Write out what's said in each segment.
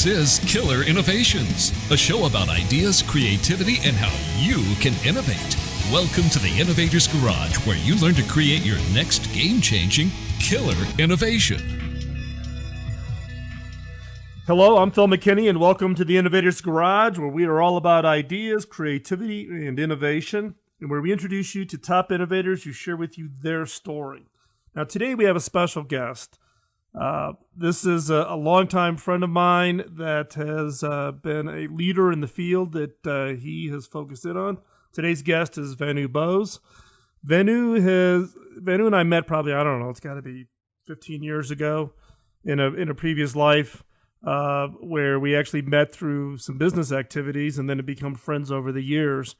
This is Killer Innovations, a show about ideas, creativity, and how you can innovate. Welcome to the Innovator's Garage, where you learn to create your next game-changing killer innovation. Hello, I'm Phil McKinney, and welcome to the Innovator's Garage, where we are all about ideas, creativity, and innovation, and where we introduce you to top innovators who share with you their story. Now, today we have a special guest. This is a longtime friend of mine that has been a leader in the field that he has focused in on. Today's guest is Venu Bose. Venu and I met probably, I don't know, it's got to be 15 years ago in a previous life. Where we actually met through some business activities and then have become friends over the years.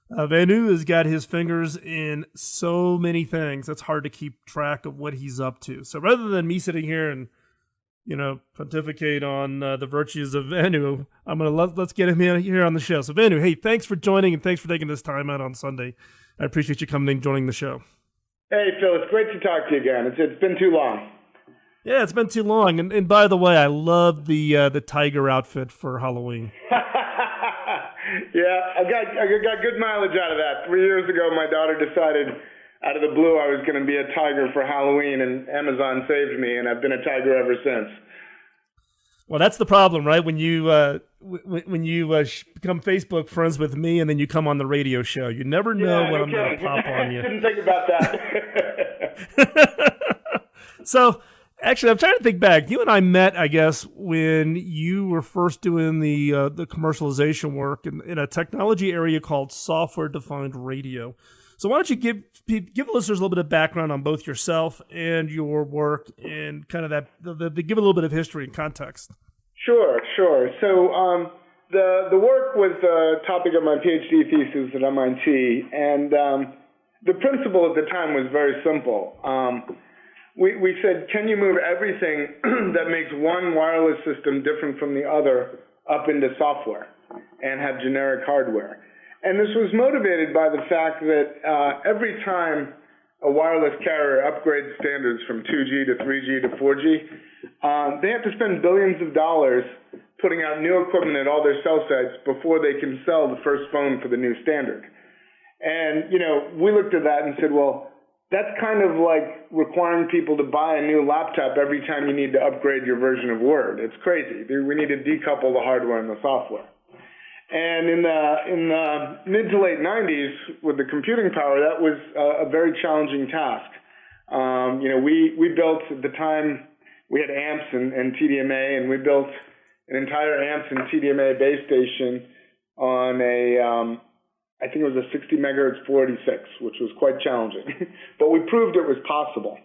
Venu has got his fingers in so many things. It's hard to keep track of what he's up to. So rather than me sitting here and, pontificate on the virtues of Venu, I'm going to let's get him here on the show. So Venu, hey, thanks for joining and thanks for taking this time out on Sunday. I appreciate you coming and joining the show. Hey, Phil, it's great to talk to you again. It's been too long. Yeah, it's been too long. And by the way, I love the tiger outfit for Halloween. Yeah, I got good mileage out of that. 3 years ago, my daughter decided out of the blue I was going to be a tiger for Halloween, and Amazon saved me, and I've been a tiger ever since. Well, that's the problem, right? When you become Facebook friends with me, and then you come on the radio show, you never know when I'm going to pop on you. I didn't think about that. So. Actually, I'm trying to think back. You and I met, I guess, when you were first doing the commercialization work in a technology area called software-defined radio. So why don't you give the listeners a little bit of background on both yourself and your work, and kind of give a little bit of history and context. Sure. So the work was the topic of my PhD thesis at MIT, and the principle at the time was very simple. We said, can you move everything that makes one wireless system different from the other up into software and have generic hardware? And this was motivated by the fact that every time a wireless carrier upgrades standards from 2G to 3G to 4G, they have to spend billions of dollars putting out new equipment at all their cell sites before they can sell the first phone for the new standard. And, we looked at that and said, well, that's kind of like requiring people to buy a new laptop every time you need to upgrade your version of Word. It's crazy. We need to decouple the hardware and the software. And in the mid to late 90s, with the computing power, that was a very challenging task. We built, at the time, we had AMPS and TDMA, and we built an entire AMPS and TDMA base station on I think it was a 60 megahertz 486, which was quite challenging. But we proved it was possible.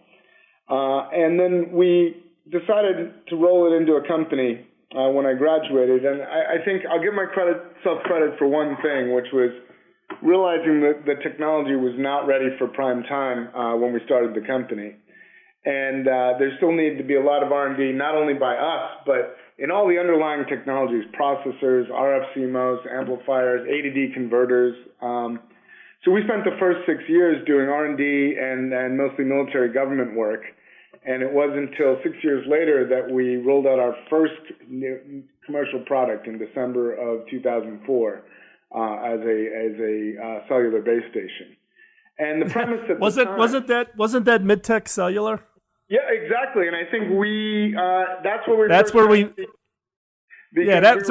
And then we decided to roll it into a company when I graduated. And I think I'll give myself credit for one thing, which was realizing that the technology was not ready for prime time when we started the company. And there still needed to be a lot of R&D, not only by us, but in all the underlying technologies, processors, RF CMOS, amplifiers, A to D converters. So we spent the first 6 years doing R&D and mostly military government work. And it wasn't until 6 years later that we rolled out our first new commercial product in December of 2004 as a cellular base station. And the premise at wasn't that Midtech Cellular? Yeah, exactly. And I think that's where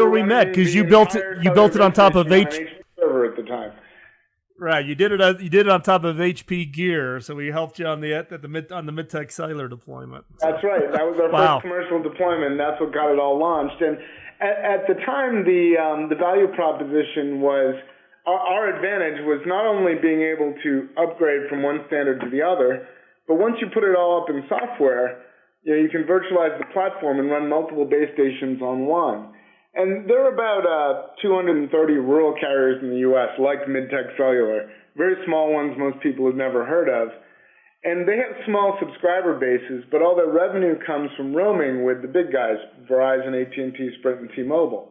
we met, because you built it on top of server at the time. Right, you did it on top of HP Gear, so we helped you on the Midtech Cellular deployment. So. That's right. That was our first commercial deployment. And that's what got it all launched. And at the time, the value proposition was our advantage was not only being able to upgrade from one standard to the other, but once you put it all up in software, you can virtualize the platform and run multiple base stations on one. And there are about 230 rural carriers in the U.S., like Midtech Cellular, very small ones most people have never heard of. And they have small subscriber bases, but all their revenue comes from roaming with the big guys, Verizon, AT&T, Sprint, and T-Mobile.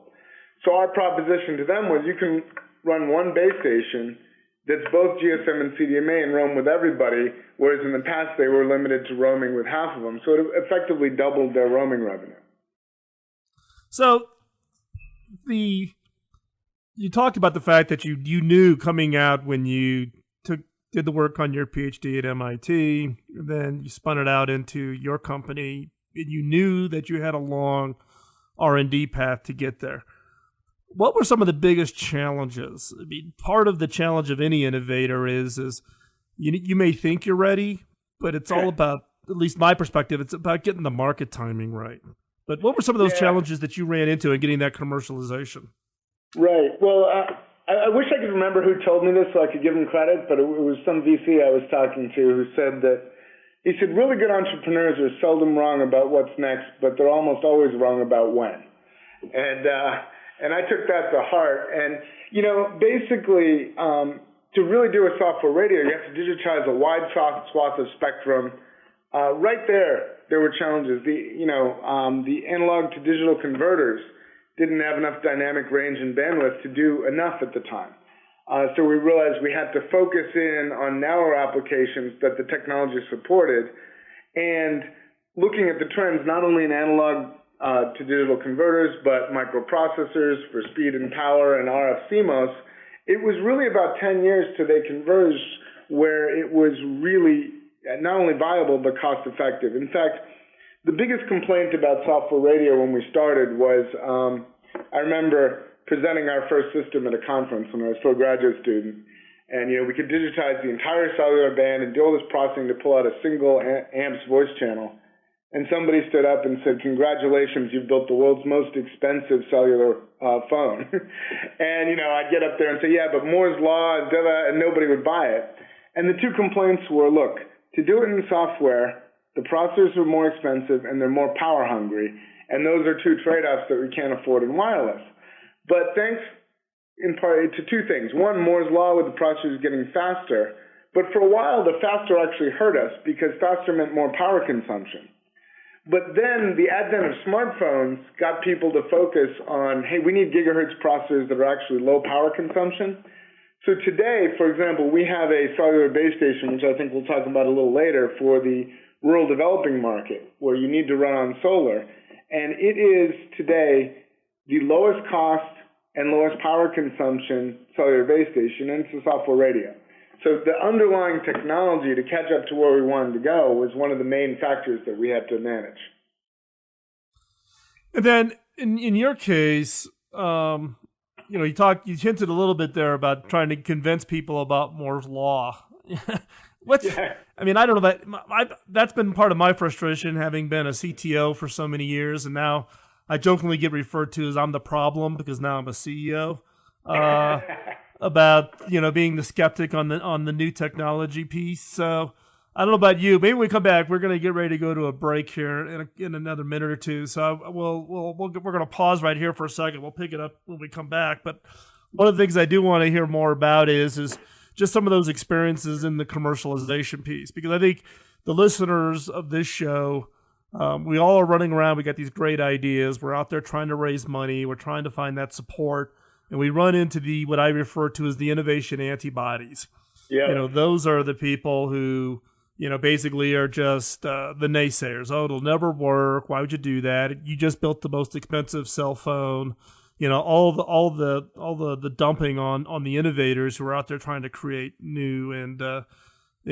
So our proposition to them was you can run one base station that's both GSM and CDMA and roam with everybody, whereas in the past they were limited to roaming with half of them. So it effectively doubled their roaming revenue. So you talked about the fact that you knew coming out when you did the work on your PhD at MIT, then you spun it out into your company, and you knew that you had a long R&D path to get there. What were some of the biggest challenges? I mean, part of the challenge of any innovator is you may think you're ready, but it's all about, at least my perspective, it's about getting the market timing right. But what were some of those challenges that you ran into in getting that commercialization? Right. Well, I wish I could remember who told me this so I could give him credit, but it was some VC I was talking to who said that, he said, really good entrepreneurs are seldom wrong about what's next, but they're almost always wrong about when. And I took that to heart. And, basically, to really do a software radio, you have to digitize a wide swath of spectrum. Right there were challenges. The analog to digital converters didn't have enough dynamic range and bandwidth to do enough at the time. So we realized we had to focus in on narrower applications that the technology supported, and looking at the trends not only in analog to digital converters, but microprocessors for speed and power and RF CMOS, it was really about 10 years till they converged where it was really not only viable but cost effective. In fact, the biggest complaint about software radio when we started was, I remember presenting our first system at a conference when I was still a graduate student, and we could digitize the entire cellular band and do all this processing to pull out a single amps voice channel. And somebody stood up and said, "Congratulations, you've built the world's most expensive cellular phone." And I'd get up there and say, "Yeah, but Moore's law, and nobody would buy it." And the two complaints were, look, to do it in software, the processors are more expensive and they're more power hungry, and those are two trade-offs that we can't afford in wireless. But thanks in part to two things. One, Moore's law with the processors getting faster, but for a while the faster actually hurt us because faster meant more power consumption. But then the advent of smartphones got people to focus on, hey, we need gigahertz processors that are actually low power consumption. So today, for example, we have a cellular base station, which I think we'll talk about a little later, for the rural developing market, where you need to run on solar. And it is today the lowest cost and lowest power consumption cellular base station, and it's a software radio. So the underlying technology to catch up to where we wanted to go was one of the main factors that we had to manage. And then in your case, you hinted a little bit there about trying to convince people about Moore's law. I mean, I don't know that's been part of my frustration, having been a CTO for so many years, and now I jokingly get referred to as I'm the problem because now I'm a CEO. About being the skeptic on the new technology piece. So I don't know about you. Maybe when we come back, we're going to get ready to go to a break here in another minute or two. So we're going to pause right here for a second. We'll pick it up when we come back. But one of the things I do want to hear more about is just some of those experiences in the commercialization piece, because I think the listeners of this show, we all are running around. We got these great ideas. We're out there trying to raise money. We're trying to find that support. And we run into what I refer to as the innovation antibodies. Yeah. Those are the people who, basically are just the naysayers. Oh, it'll never work. Why would you do that? You just built the most expensive cell phone. All the dumping on the innovators who are out there trying to create new and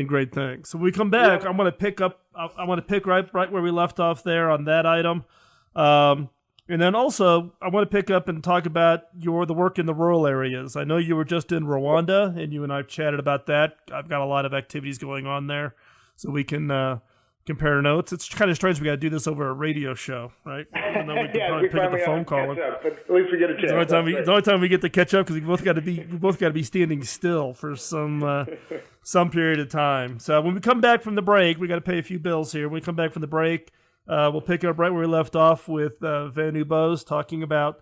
great things. So when we come back, I'm going to pick up. I want to pick right where we left off there on that item. And then also, I want to pick up and talk about the work in the rural areas. I know you were just in Rwanda, and you and I chatted about that. I've got a lot of activities going on there, so we can compare notes. It's kind of strange we got to do this over a radio show, right? Even though we can probably pick up the phone call. But at least we get a chance. It's the only time we get to catch up, because we both got to be standing still for some period of time. So when we come back from the break, we got to pay a few bills here. When we come back from the break, we'll pick up right where we left off with Vanu Bose talking about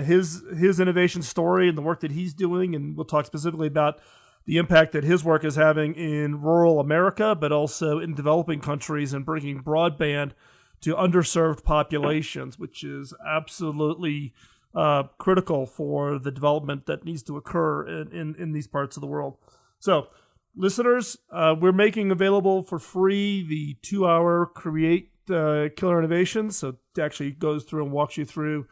his innovation story and the work that he's doing, and we'll talk specifically about the impact that his work is having in rural America, but also in developing countries, and bringing broadband to underserved populations, which is absolutely critical for the development that needs to occur in these parts of the world. So, listeners, we're making available for free the 2-hour Create Killer Innovations. So it actually goes through and walks you through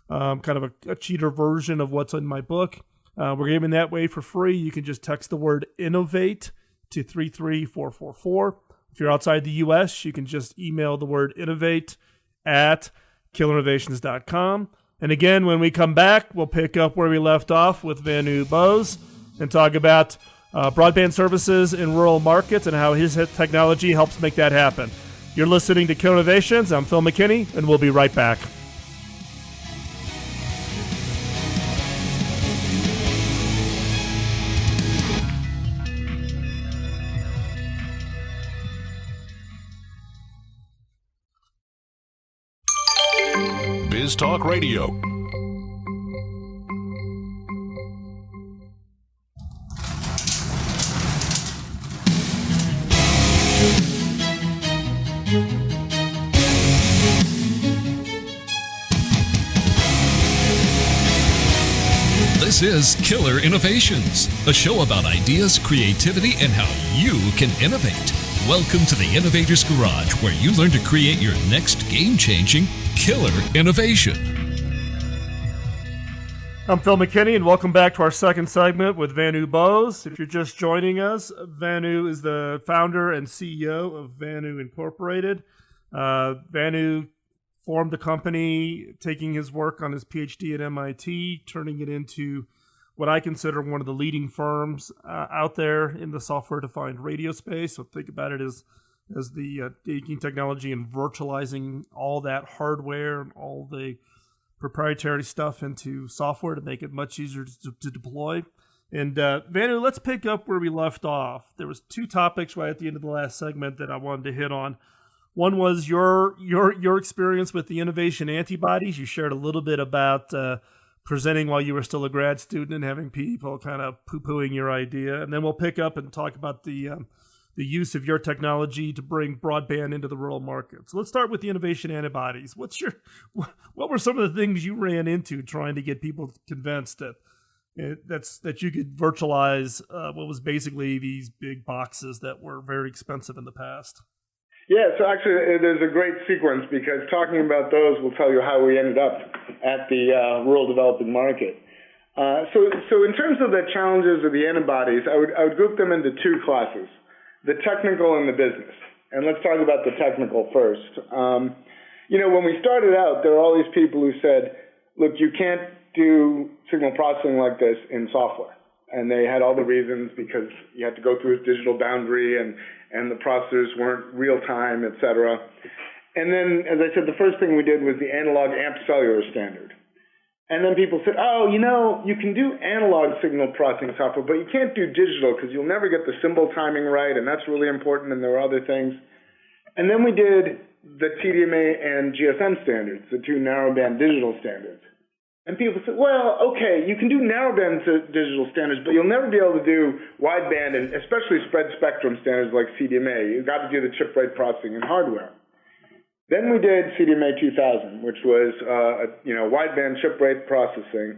kind of a cheater version of what's in my book. We're giving that away for free. You can just text the word innovate to 33444. If you're outside the U.S., you can just email the word innovate at killerinnovations.com. And again, when we come back, we'll pick up where we left off with Vanu Bose and talk about broadband services in rural markets and how his technology helps make that happen. You're listening to Killer Innovations. I'm Phil McKinney, and we'll be right back. Biz Talk Radio. This is Killer Innovations, a show about ideas, creativity, and how you can innovate. Welcome to the Innovator's Garage, where you learn to create your next game-changing killer innovation. I'm Phil McKinney, and welcome back to our second segment with Vanu Bose. If you're just joining us, Vanu is the founder and CEO of Vanu Incorporated. Vanu formed the company, taking his work on his PhD at MIT, turning it into what I consider one of the leading firms out there in the software-defined radio space. So think about it as the taking technology and virtualizing all that hardware and all the proprietary stuff into software to make it much easier to deploy. And Vanu, let's pick up where we left off. There was two topics right at the end of the last segment that I wanted to hit on. One was your experience with the innovation antibodies. You shared a little bit about presenting while you were still a grad student and having people kind of poo-pooing your idea. And then we'll pick up and talk about the use of your technology to bring broadband into the rural market. So let's start with the innovation antibodies. What were some of the things you ran into trying to get people convinced that you could virtualize what was basically these big boxes that were very expensive in the past? Yeah, so actually there's a great sequence, because talking about those will tell you how we ended up at the rural developing market. So in terms of the challenges of the antibodies, I would group them into two classes, the technical and the business. And let's talk about the technical first. When we started out, there were all these people who said, look, you can't do signal processing like this in software. And they had all the reasons, because you had to go through a digital boundary and the processors weren't real time, et cetera. And then, as I said, the first thing we did was the analog AMP cellular standard. And then people said, you can do analog signal processing software, but you can't do digital because you'll never get the symbol timing right, and that's really important, and there were other things. And then we did the TDMA and GSM standards, the two narrowband digital standards. And people said, well, okay, you can do narrowband digital standards, but you'll never be able to do wideband and especially spread spectrum standards like CDMA. You've got to do the chip rate processing in hardware. Then we did CDMA 2000, which was wideband chip rate processing,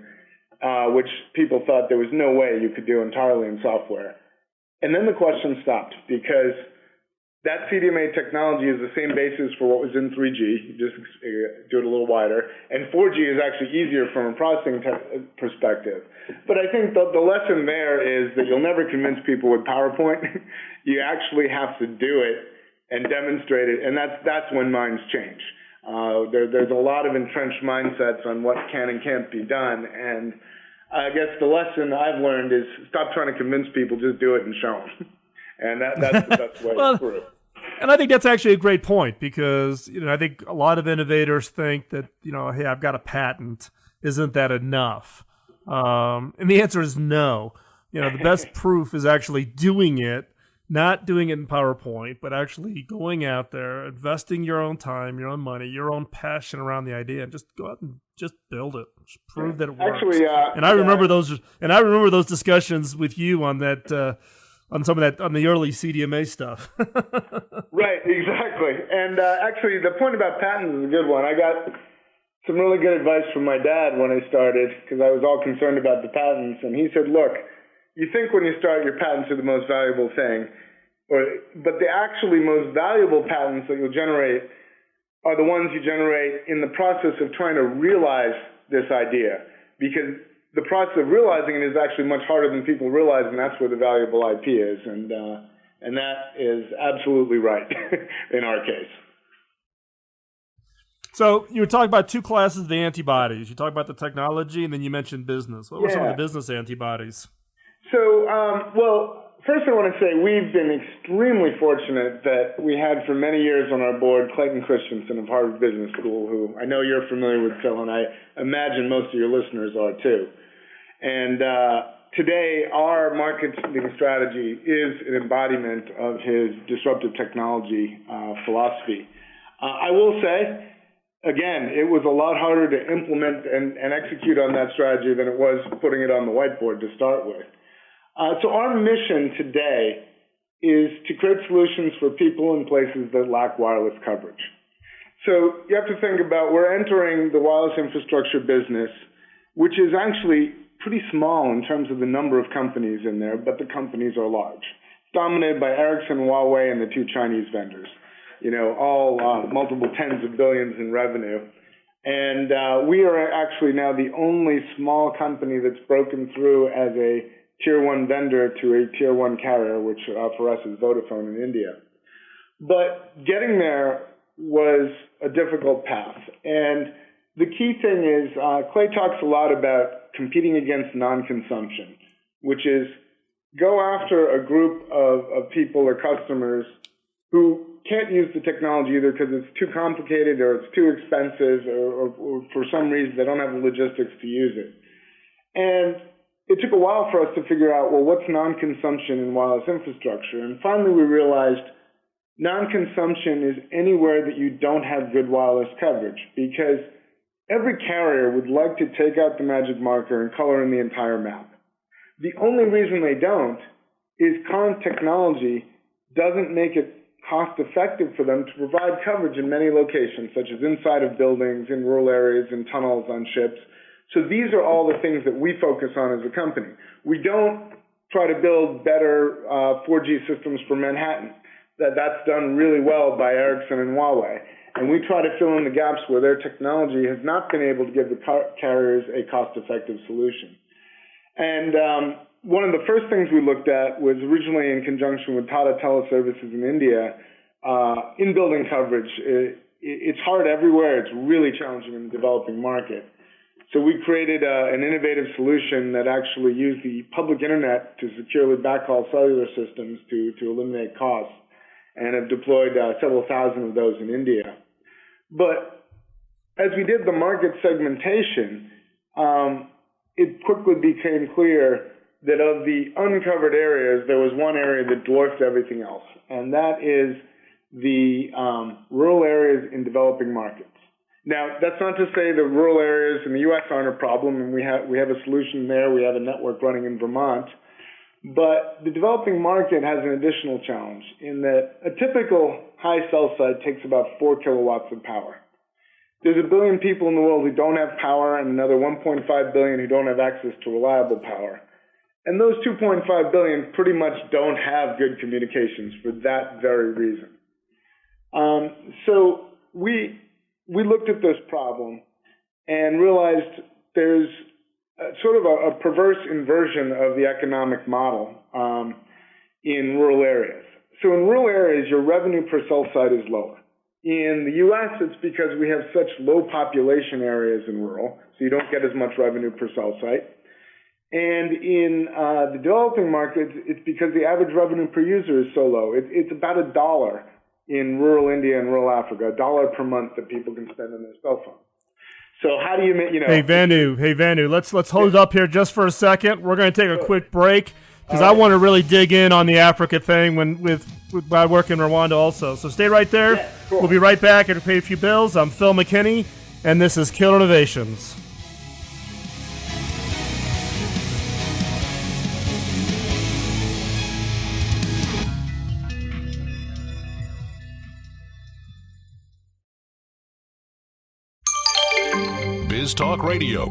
which people thought there was no way you could do entirely in software. And then the question stopped, because that CDMA technology is the same basis for what was in 3G, just do it a little wider. And 4G is actually easier from a processing perspective. But I think the lesson there is that you'll never convince people with PowerPoint. You actually have to do it and demonstrate it, and that's when minds change. There's a lot of entrenched mindsets on what can and can't be done, and I guess the lesson I've learned is stop trying to convince people, just do it and show them. And that's the best way through. And I think that's actually a great point, because I think a lot of innovators think that hey, I've got a patent, isn't that enough? And the answer is no. The best proof is actually doing it, not doing it in PowerPoint, but actually going out there, investing your own time, your own money, your own passion around the idea, and just go out and just build it, just prove that it works. Actually, and I remember those discussions with you on that. On some of that, on the early CDMA stuff. Right, exactly. And actually, the point about patents is a good one. I got some really good advice from my dad when I started, because I was all concerned about the patents. And he said, look, you think when you start your patents are the most valuable thing, but the actually most valuable patents that you'll generate are the ones you generate in the process of trying to realize this idea, because the process of realizing it is actually much harder than people realize, and that's where the valuable IP is, and that is absolutely right in our case. So you were talking about two classes of the antibodies. You talked about the technology, and then you mentioned business. What were some of the business antibodies? So, well, first I want to say we've been extremely fortunate that we had for many years on our board Clayton Christensen of Harvard Business School, who I know you're familiar with, Phil, and I imagine most of your listeners are too. And today, our marketing strategy is an embodiment of his disruptive technology philosophy. I will say, again, it was a lot harder to implement and execute on that strategy than it was putting it on the whiteboard to start with. So our mission today is to create solutions for people in places that lack wireless coverage. So you have to think about, we're entering the wireless infrastructure business, which is actually pretty small in terms of the number of companies in there, but the companies are large. It's dominated by Ericsson, Huawei, and the two Chinese vendors, all multiple tens of billions in revenue. And we are actually now the only small company that's broken through as a tier one vendor to a tier one carrier, which for us is Vodafone in India. But getting there was a difficult path. And the key thing is, Clay talks a lot about competing against non-consumption, which is go after a group of people or customers who can't use the technology either because it's too complicated or it's too expensive or for some reason they don't have the logistics to use it. And it took a while for us to figure out, well, what's non-consumption in wireless infrastructure? And finally we realized non-consumption is anywhere that you don't have good wireless coverage, because every carrier would like to take out the magic marker and color in the entire map. The only reason they don't is current technology doesn't make it cost-effective for them to provide coverage in many locations, such as inside of buildings, in rural areas, in tunnels, on ships. So these are all the things that we focus on as a company. We don't try to build better 4G systems for Manhattan. That's done really well by Ericsson and Huawei. And we try to fill in the gaps where their technology has not been able to give the carriers a cost-effective solution. And one of the first things we looked at was originally in conjunction with Tata Teleservices in India, in-building coverage. It's hard everywhere. It's really challenging in the developing market. So we created an innovative solution that actually used the public internet to securely backhaul cellular systems to eliminate costs, and have deployed several thousand of those in India. But as we did the market segmentation, it quickly became clear that of the uncovered areas, there was one area that dwarfed everything else, and that is the rural areas in developing markets. Now, that's not to say that rural areas in the U.S. aren't a problem, and we have a solution there. We have a network running in Vermont. But the developing market has an additional challenge in that a typical high cell site takes about 4 kilowatts of power. There's 1 billion people in the world who don't have power and another 1.5 billion who don't have access to reliable power. And those 2.5 billion pretty much don't have good communications for that very reason. So we looked at this problem and realized there's sort of a perverse inversion of the economic model in rural areas. So in rural areas, your revenue per cell site is lower. In the U.S., it's because we have such low population areas in rural, so you don't get as much revenue per cell site. And in the developing markets, it's because the average revenue per user is so low. It's about $1 in rural India and rural Africa, $1 per month that people can spend on their cell phone. So how do you make, Hey Vanu, let's hold up here just for a second. We're going to take a quick break because I want to really dig in on the Africa thing with I work in Rwanda also. So stay right there. Yeah, cool. We'll be right back and pay a few bills. I'm Phil McKinney, and this is Killer Innovations. Biz Talk Radio.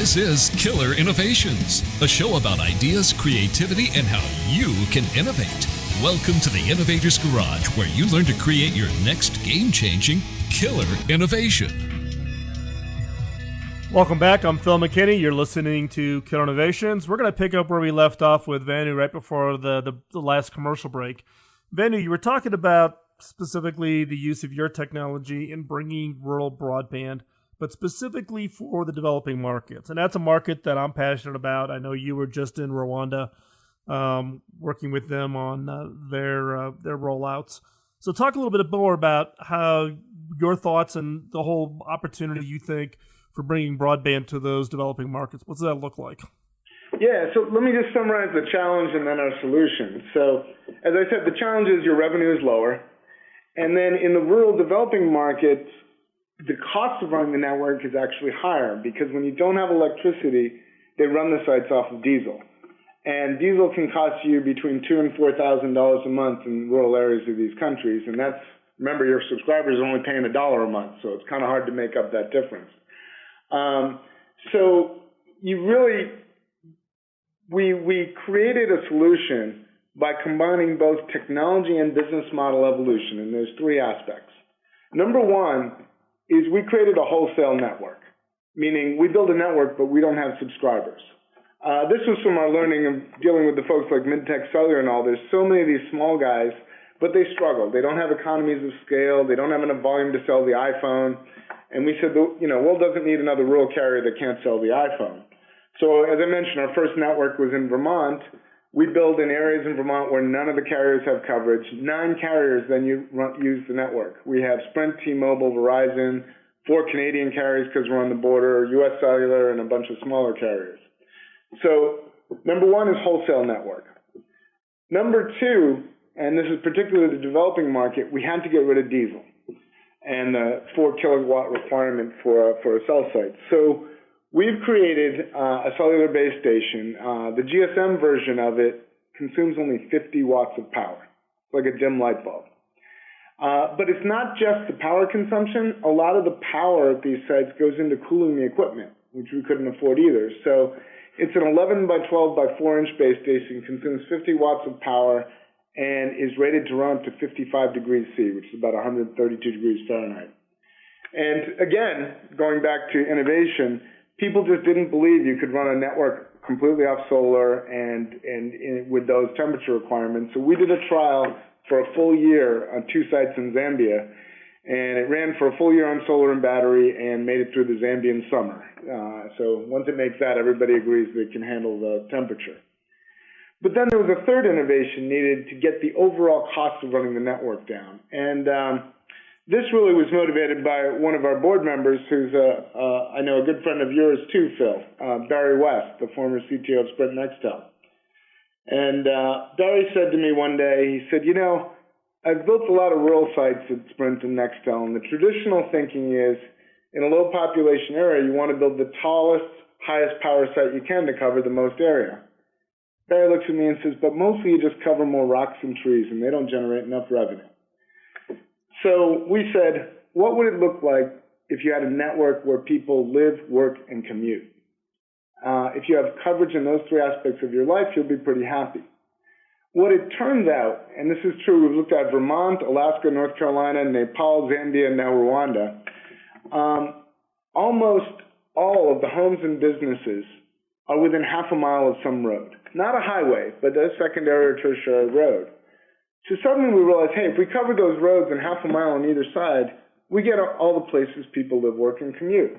This is Killer Innovations, a show about ideas, creativity, and how you can innovate. Welcome to the Innovators Garage, where you learn to create your next game-changing killer innovation. Welcome back. I'm Phil McKinney. You're listening to Killer Innovations. We're going to pick up where we left off with Vanu right before the last commercial break. Vanu, you were talking about specifically the use of your technology in bringing rural broadband, but specifically for the developing markets. And that's a market that I'm passionate about. I know you were just in Rwanda working with them on their rollouts. So talk a little bit more about how your thoughts and the whole opportunity you think for bringing broadband to those developing markets. What does that look like? Yeah, so let me just summarize the challenge and then our solution. So as I said, the challenge is your revenue is lower. And then in the rural developing markets, the cost of running the network is actually higher because when you don't have electricity, they run the sites off of diesel. And diesel can cost you between $2,000 and $4,000 a month in rural areas of these countries. And that's, remember, your subscribers are only paying $1 a month, so it's kind of hard to make up that difference. So you really, we created a solution by combining both technology and business model evolution, and there's three aspects. Number one is we created a wholesale network, meaning we build a network, but we don't have subscribers. This was from our learning of dealing with the folks like Midtech Cellular and all. There's so many of these small guys, but they struggle. They don't have economies of scale. They don't have enough volume to sell the iPhone. And we said, world doesn't need another rural carrier that can't sell the iPhone. So as I mentioned, our first network was in Vermont. We build in areas in Vermont where none of the carriers have coverage. 9 carriers then use the network. We have Sprint, T-Mobile, Verizon, 4 Canadian carriers because we're on the border, US Cellular, and a bunch of smaller carriers. So number one is wholesale network. Number two, and this is particularly the developing market, we had to get rid of diesel and the 4 kilowatt requirement for a cell site. So we've created a cellular base station. The GSM version of it consumes only 50 watts of power, like a dim light bulb. But it's not just the power consumption. A lot of the power at these sites goes into cooling the equipment, which we couldn't afford either. So it's an 11 by 12 by 4 inch base station, consumes 50 watts of power, and is rated to run up to 55 degrees C, which is about 132 degrees Fahrenheit. And again, going back to innovation, people just didn't believe you could run a network completely off solar and with those temperature requirements. So we did a trial for a full year on 2 sites in Zambia, and it ran for a full year on solar and battery and made it through the Zambian summer. So once it makes that, everybody agrees that it can handle the temperature. But then there was a third innovation needed to get the overall cost of running the network down. And this really was motivated by one of our board members who's, I know, a good friend of yours too, Phil, Barry West, the former CTO of Sprint Nextel. And Barry said to me one day, he said, I've built a lot of rural sites at Sprint and Nextel, and the traditional thinking is in a low population area, you want to build the tallest, highest power site you can to cover the most area. Barry looks at me and says, but mostly you just cover more rocks and trees, and they don't generate enough revenue. So we said, what would it look like if you had a network where people live, work, and commute? If you have coverage in those 3 aspects of your life, you'll be pretty happy. What it turns out, and this is true, we've looked at Vermont, Alaska, North Carolina, Nepal, Zambia, and now Rwanda. Almost all of the homes and businesses are within half a mile of some road. Not a highway, but a secondary or tertiary road. So suddenly we realized, hey, if we cover those roads in half a mile on either side, we get all the places people live, work, and commute.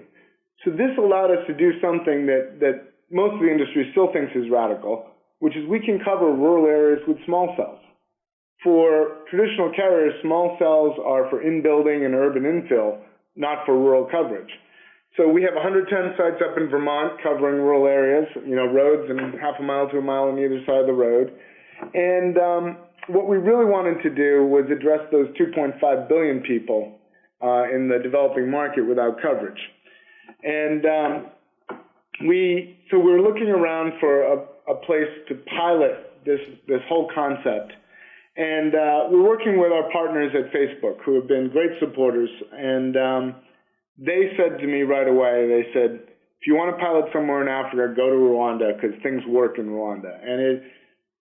So this allowed us to do something that most of the industry still thinks is radical, which is we can cover rural areas with small cells. For traditional carriers, small cells are for in-building and urban infill, not for rural coverage. So we have 110 sites up in Vermont covering rural areas, roads and half a mile to a mile on either side of the road. And what we really wanted to do was address those 2.5 billion people in the developing market without coverage. And we were looking around for a place to pilot this whole concept. And we're working with our partners at Facebook, who have been great supporters. And they said to me right away, they said, if you want to pilot somewhere in Africa, go to Rwanda because things work in Rwanda. And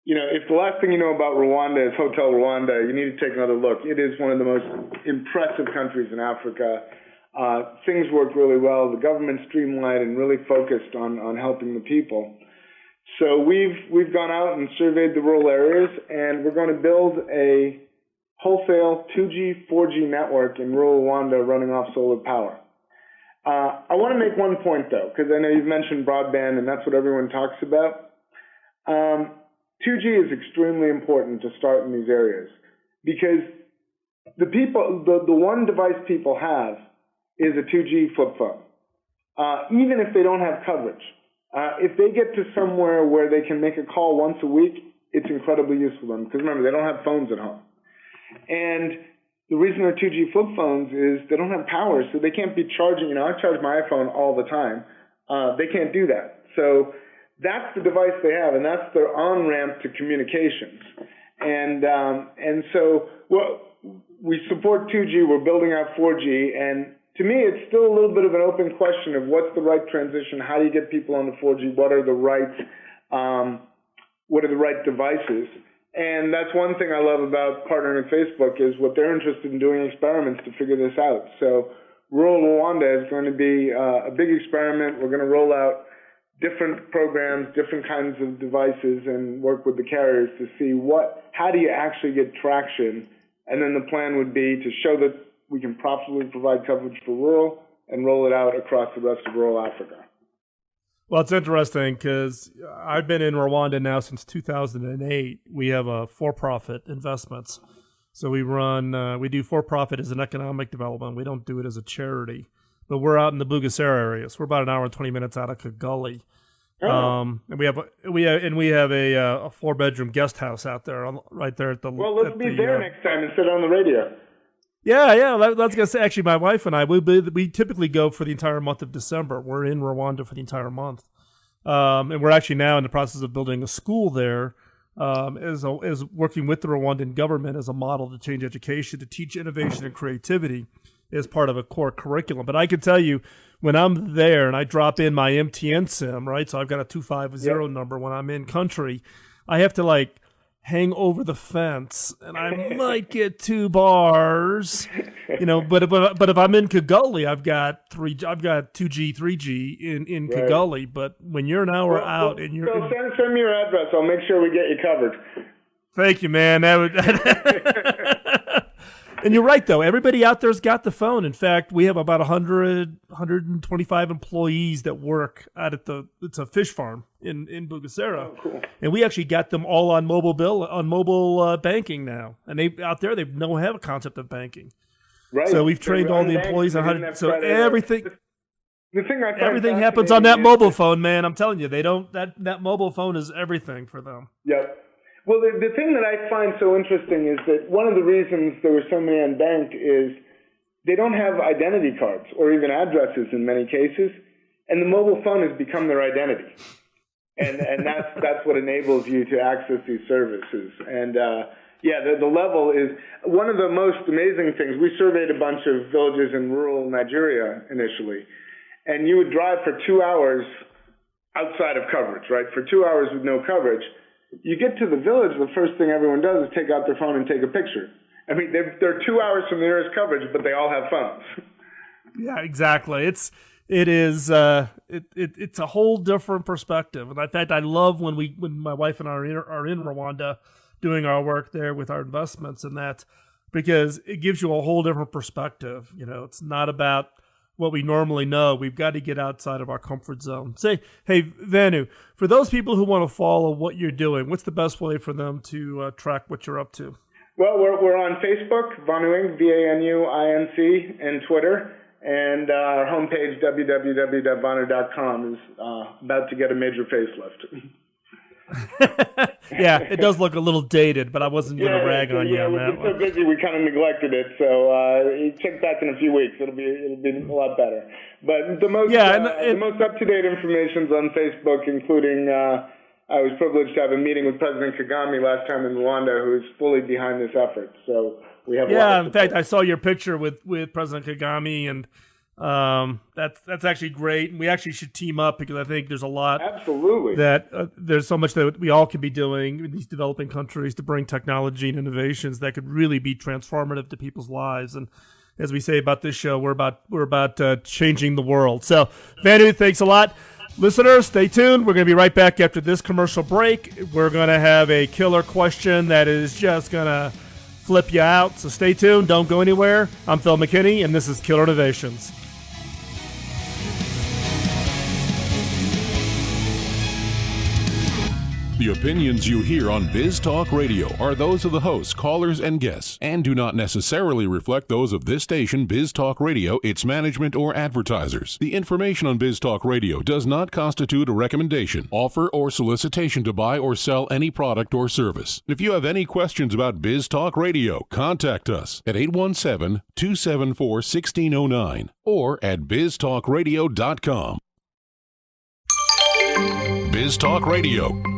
if the last thing you know about Rwanda is Hotel Rwanda, you need to take another look. It is one of the most impressive countries in Africa. Things work really well. The government's streamlined and really focused on helping the people. So we've gone out and surveyed the rural areas, and we're going to build a wholesale 2G, 4G network in rural Rwanda running off solar power. I want to make one point, though, because I know you've mentioned broadband, and that's what everyone talks about. 2G is extremely important to start in these areas because the one device people have is a 2G flip phone, even if they don't have coverage. If they get to somewhere where they can make a call once a week, it's incredibly useful to them because remember, they don't have phones at home. And the reason they're 2G flip phones is they don't have power, so they can't be charging. I charge my iPhone all the time. They can't do that. So that's the device they have, and that's their on-ramp to communications. And so we support 2G. We're building out 4G, and to me, it's still a little bit of an open question of what's the right transition. How do you get people onto 4G? What are the right devices? And that's one thing I love about partnering with Facebook is what they're interested in doing experiments to figure this out. So rural Rwanda is going to be a big experiment. We're going to roll out different programs, different kinds of devices, and work with the carriers to see how do you actually get traction. And then the plan would be to show that we can profitably provide coverage for rural and roll it out across the rest of rural Africa. Well, it's interesting because I've been in Rwanda now since 2008. We have a for-profit investments. So we do for-profit as an economic development. We don't do it as a charity. But we're out in the Bugesera area. So we're about an hour and 20 minutes out of Kigali. And we have a 4-bedroom guest house out there, right there at the. Well, let's be there next time and sit on the radio. Yeah. That's gonna say. Actually, my wife and I, we typically go for the entire month of December. We're in Rwanda for the entire month, and we're actually now in the process of building a school there, as working with the Rwandan government as a model to change education, to teach innovation and creativity as part of a core curriculum. But I can tell you, when I'm there and I drop in my MTN SIM, right? So I've got a 250 number when I'm in country, I have to hang over the fence, and I might get 2 bars, But if I'm in Kigali, I've got 2G, 3G in Kigali. But when you're an hour out and you're send me your address, I'll make sure we get you covered. Thank you, man. And you're right, though. Everybody out there's got the phone. In fact, we have about 125 employees that work out at it's a fish farm in Bugesera. Oh, cool. And we actually got them all on mobile banking now. And they don't have a concept of banking. Right. So we've trained all the employees on how to. So everything. The thing everything happens on that mobile phone, man. I'm telling you, they don't. That mobile phone is everything for them. Yep. Well, the thing that I find so interesting is that one of the reasons there were so many unbanked is they don't have identity cards or even addresses in many cases, and the mobile phone has become their identity. And that's what enables you to access these services. And the level is one of the most amazing things. We surveyed a bunch of villages in rural Nigeria initially, and you would drive for 2 hours outside of coverage, right? For 2 hours with no coverage. You get to the village, the first thing everyone does is take out their phone and take a picture. I mean, they're 2 hours from the nearest coverage, but they all have phones. Yeah, exactly. It's a whole different perspective. And in fact, I love when my wife and I are in Rwanda doing our work there with our investments and that, because it gives you a whole different perspective. It's not about what we normally know. We've got to get outside of our comfort zone. Hey, Vanu, for those people who want to follow what you're doing, what's the best way for them to track what you're up to? Well, we're on Facebook, Vanuinc, VANUINC, and Twitter. And our homepage, www.vanu.com, is about to get a major facelift. Yeah, it does look a little dated, but I wasn't going to rag on you on that one. We've been so busy, we kind of neglected it. So check back in a few weeks; it'll be a lot better. But the most the most up to date information's on Facebook, including I was privileged to have a meeting with President Kagame last time in Rwanda, who is fully behind this effort. So we have in fact, I saw your picture with President Kagame, and That's actually great, and we actually should team up because I think there's a lot. Absolutely. That there's so much that we all can be doing in these developing countries to bring technology and innovations that could really be transformative to people's lives. And as we say about this show, we're about changing the world. So, Vanu, thanks a lot. Listeners, stay tuned. We're going to be right back after this commercial break. We're going to have a killer question that is just going to flip you out. So stay tuned. Don't go anywhere. I'm Phil McKinney, and this is Killer Innovations. The opinions you hear on Biz Talk Radio are those of the hosts, callers, and guests, and do not necessarily reflect those of this station, Biz Talk Radio, its management, or advertisers. The information on Biz Talk Radio does not constitute a recommendation, offer, or solicitation to buy or sell any product or service. If you have any questions about Biz Talk Radio, contact us at 817-274-1609 or at biztalkradio.com. Biz Talk Radio.